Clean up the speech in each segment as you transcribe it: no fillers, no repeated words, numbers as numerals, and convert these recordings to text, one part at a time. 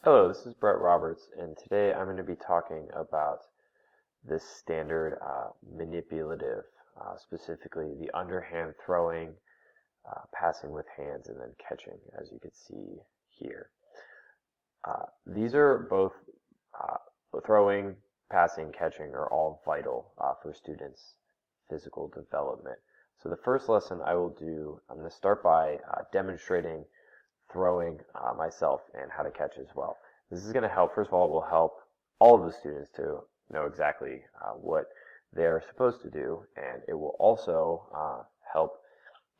Hello, this is Brett Roberts, and today I'm going to be talking about this standard manipulative, specifically the underhand throwing, passing with hands, and then catching, as you can see here. These are both throwing, passing, catching are all vital for students' physical development. So the first lesson I will do, I'm going to start by demonstrating throwing myself and how to catch as well. This is going to help, first of all, it will help all of the students to know exactly what they're supposed to do, and it will also help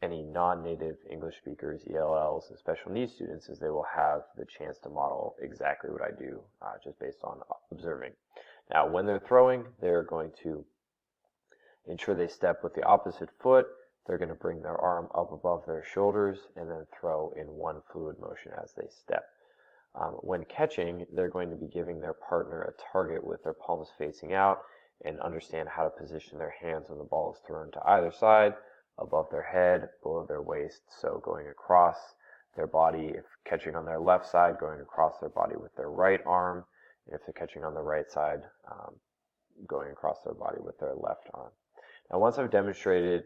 any non-native English speakers, ELLs, and special needs students, as they will have the chance to model exactly what I do just based on observing. Now, when they're throwing, they're going to ensure they step with the opposite foot. They're going to bring their arm up above their shoulders and then throw in one fluid motion as they step. When catching, they're going to be giving their partner a target with their palms facing out and understand how to position their hands when the ball is thrown to either side, above their head, below their waist, so going across their body. If catching on their left side, going across their body with their right arm. And if they're catching on the right side, going across their body with their left arm. Now, once I've demonstrated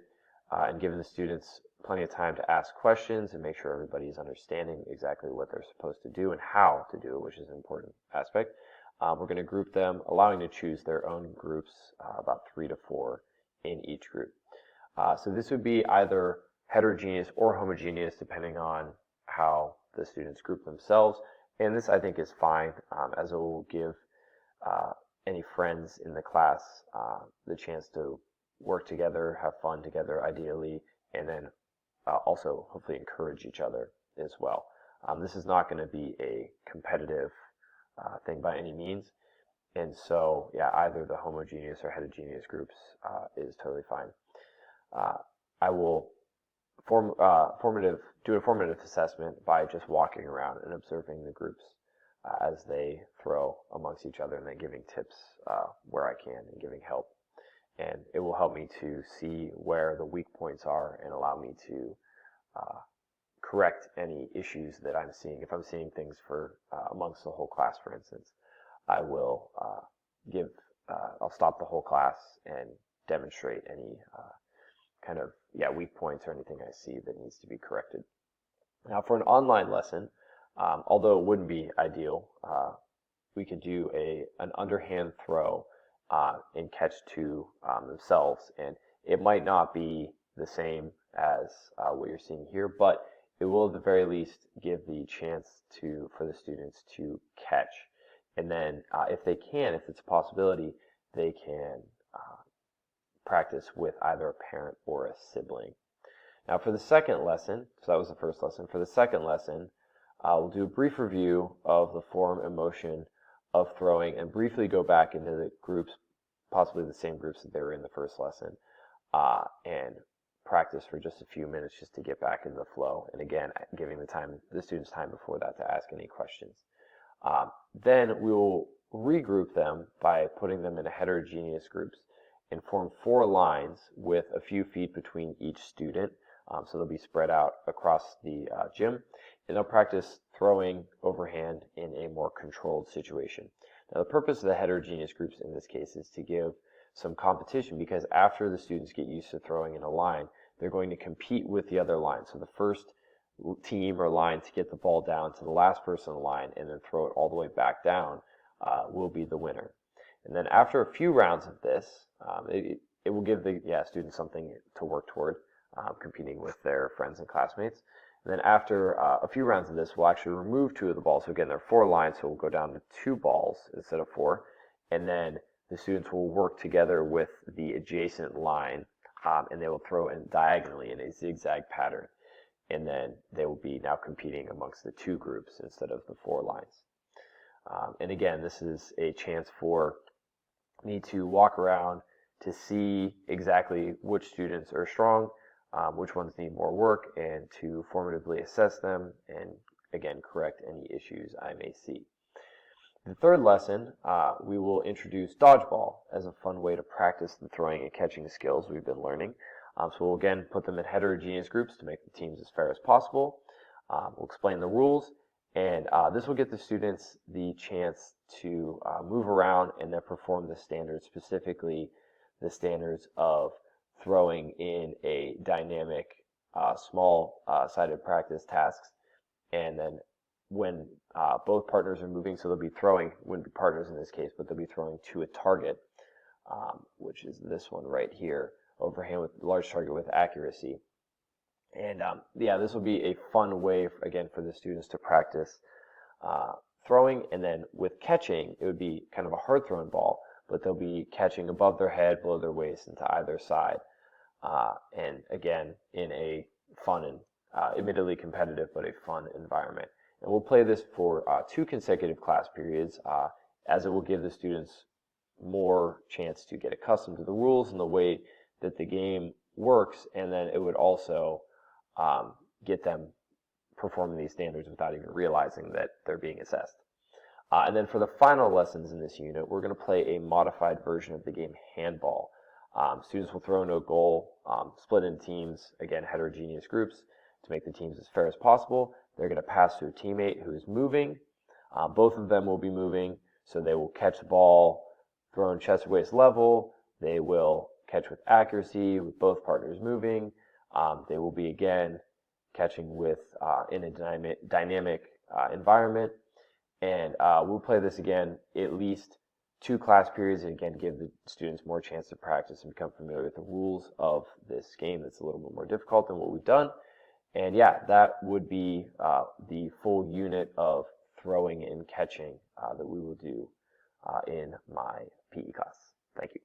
and given the students plenty of time to ask questions and make sure everybody's understanding exactly what they're supposed to do and how to do it, which is an important aspect, we're going to group them, allowing to choose their own groups, about 3 to 4 in each group. So this would be either heterogeneous or homogeneous depending on how the students group themselves. And this, I think, is fine, as it will give any friends in the class the chance to work together, have fun together ideally, and then also hopefully encourage each other as well. This is not going to be a competitive thing by any means. And so, yeah, either the homogeneous or heterogeneous groups is totally fine. I will do a formative assessment by just walking around and observing the groups as they throw amongst each other and then giving tips where I can and giving help. And it will help me to see where the weak points are and allow me to correct any issues that I'm seeing. If I'm seeing things for amongst the whole class, for instance, I will I'll stop the whole class and demonstrate any kind of weak points or anything I see that needs to be corrected. Now, for an online lesson, although it wouldn't be ideal, we could do an underhand throw and catch to themselves, and it might not be the same as what you're seeing here, but it will at the very least give the chance for the students to catch, and then if it's a possibility, they can practice with either a parent or a sibling. Now, for the second lesson, so that was the first lesson. For the second lesson, we'll do a brief review of the form and motion of throwing and briefly go back into the groups, possibly the same groups that they were in the first lesson, and practice for just a few minutes just to get back into the flow. And again, giving the students time before that to ask any questions. Then we will regroup them by putting them in heterogeneous groups and form 4 lines with a few feet between each student. So they'll be spread out across the gym, and they'll practice throwing overhand in a more controlled situation. Now, the purpose of the heterogeneous groups in this case is to give some competition, because after the students get used to throwing in a line, they're going to compete with the other line. So the first team or line to get the ball down to the last person in the line and then throw it all the way back down will be the winner. And then after a few rounds of this, it will give the students something to work toward, competing with their friends and classmates. And then after a few rounds of this, we'll actually remove 2 of the balls. So again, there are 4 lines, so we'll go down to 2 balls instead of 4. And then the students will work together with the adjacent line, and they will throw in diagonally in a zigzag pattern. And then they will be now competing amongst the 2 groups instead of the 4 lines. And again, this is a chance for me to walk around to see exactly which students are strong, which ones need more work, and to formatively assess them and, again, correct any issues I may see. The third lesson, we will introduce dodgeball as a fun way to practice the throwing and catching skills we've been learning. So we'll again put them in heterogeneous groups to make the teams as fair as possible. We'll explain the rules, And this will get the students the chance to move around and then perform the standards, specifically the standards of throwing in a dynamic, small-sided practice tasks. And then when both partners are moving, so they'll be throwing, wouldn't be partners in this case, but they'll be throwing to a target, which is this one right here, overhand with large target with accuracy. And yeah, this will be a fun way, again, for the students to practice throwing. And then with catching, it would be kind of a hard thrown ball, but they'll be catching above their head, below their waist, and to either side. And again, in a fun and admittedly competitive, but a fun environment. And we'll play this for 2 consecutive class periods, as it will give the students more chance to get accustomed to the rules and the way that the game works, and then it would also get them performing these standards without even realizing that they're being assessed. And then for the final lessons in this unit, we're going to play a modified version of the game handball. Students will throw into a goal, split in teams, again, heterogeneous groups, to make the teams as fair as possible. They're going to pass to a teammate who is moving. Both of them will be moving, so they will catch the ball, throw in chest to waist level. They will catch with accuracy with both partners moving. They will be, again, catching with in a dynamic environment. And we'll play this again at least 2 class periods, and again give the students more chance to practice and become familiar with the rules of this game that's a little bit more difficult than what we've done. And yeah, that would be the full unit of throwing and catching that we will do in my PE class. Thank you.